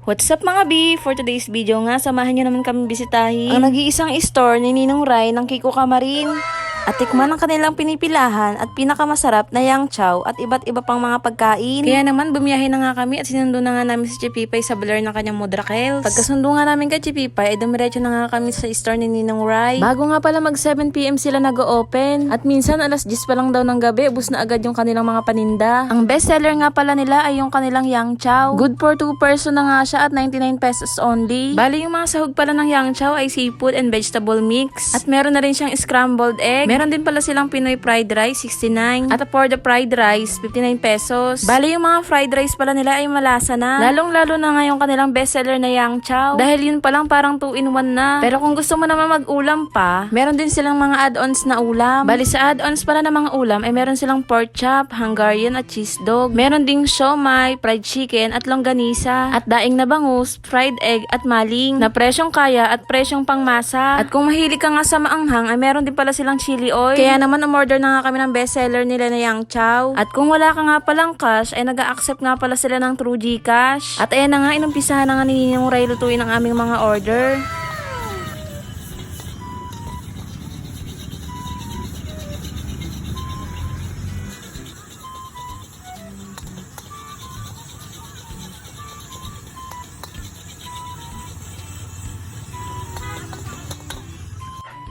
What's up mga B? For today's video nga, samahan nyo naman kami bisitahin ang nag-iisang store ni Ninong Rai ng Kiko Kamarin. At tikman ang kanilang pinipilahan at pinakamasarap na yang chow at iba't iba pang mga pagkain. Kaya naman bumiyahe na nga kami at sinundo na nga namin si Chipipay sa Baler ng kanyang Modrakels. Pagkasundo nga namin kay Chipipay ay dumiretso na nga kami sa store ni Ninong Rai. Bago nga pala mag 7 PM sila nag-open at minsan alas 10 pa lang daw ng gabi ubos na agad yung kanilang mga paninda. Ang best seller nga pala nila ay yung kanilang yang chow. Good for 2 person na nga siya at 99 pesos only. Bali yung mga sahog pala ng yang chow ay seafood and vegetable mix. At meron na rin siyang scrambled egg. Meron din pala silang Pinoy fried rice, 69. At for the fried rice, 59 pesos. Bali yung mga fried rice pala nila ay malasa na. Lalong-lalo na nga yung kanilang bestseller na yang chow. Dahil yun palang parang 2-in-1 na. Pero kung gusto mo naman mag-ulam pa, meron din silang mga add-ons na ulam. Bali sa add-ons pala ng mga ulam ay meron silang pork chop, Hungarian at cheese dog. Meron ding siomai, fried chicken at longganisa. At daing na bangus, fried egg at maling. Na presyong kaya at presyong pangmasa. At kung mahilig ka nga sa maanghang ay meron din pala silang chili oil. Kaya naman umorder na nga kami ng bestseller nila na yang chow. At kung wala ka nga palang cash ay nag-a-accept nga pala sila ng True GCash. At ayan na nga, inumpisahan na nga ni Ninong Rai lutuin ang aming mga order.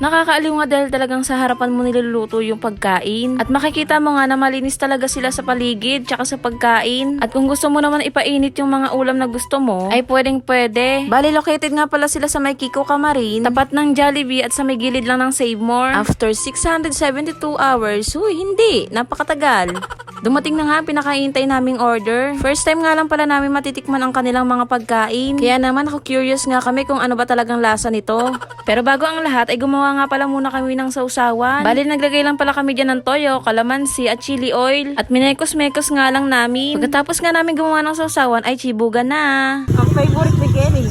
Nakakaaliw nga dahil talagang sa harapan mo niluluto yung pagkain. At makikita mo nga na malinis talaga sila sa paligid tsaka sa pagkain. At kung gusto mo naman ipainit yung mga ulam na gusto mo, ay pwedeng pwede. Bali located nga pala sila sa may Kiko Kamarin, tapat ng Jollibee at sa may gilid lang ng Save More. After 672 hours, hindi, napakatagal. Dumating na nga pinakaintay naming order. First time nga lang pala namin matitikman ang kanilang mga pagkain. Kaya naman ako curious nga kami kung ano ba talagang lasa nito. Pero bago ang lahat ay gumawa nga pala muna kami ng sausawan. Bali naglagay lang pala kami dyan ng toyo, kalamansi at chili oil. At minekos-mekos nga lang namin. Pagkatapos nga namin gumawa ng sausawan ay chibuga na. Ang favorite ni Kenny.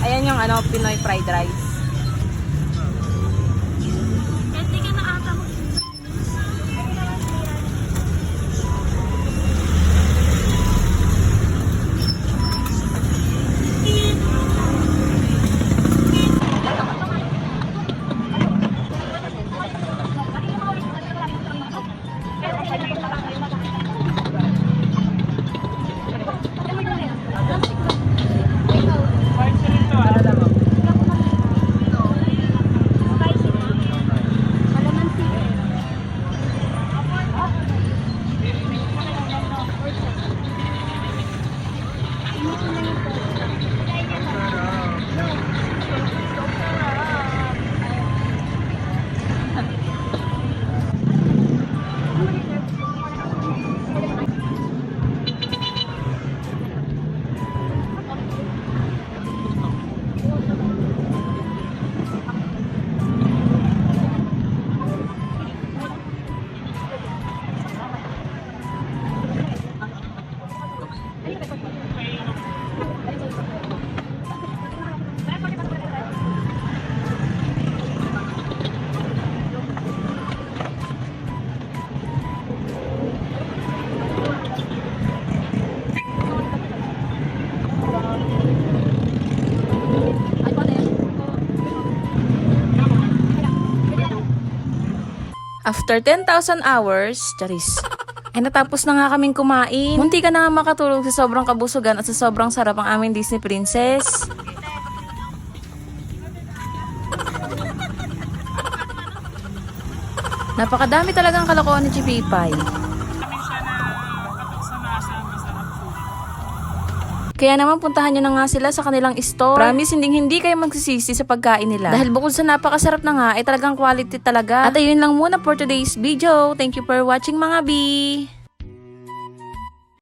Ayan yung Pinoy fried rice. After 10,000 hours, charis, ay natapos na nga kaming kumain. Munti ka na nga makatulog sa sobrang kabusugan at sa sobrang sarap ang aming Disney Princess. Napakadami talagang kalokohan ni Chipipay. Kaya naman puntahan nyo na nga sila sa kanilang store. Promise, hindi kayo magsisisi sa pagkain nila. Dahil bukod sa napakasarap na nga, ay talagang quality talaga. At ayun lang muna for today's video. Thank you for watching mga B!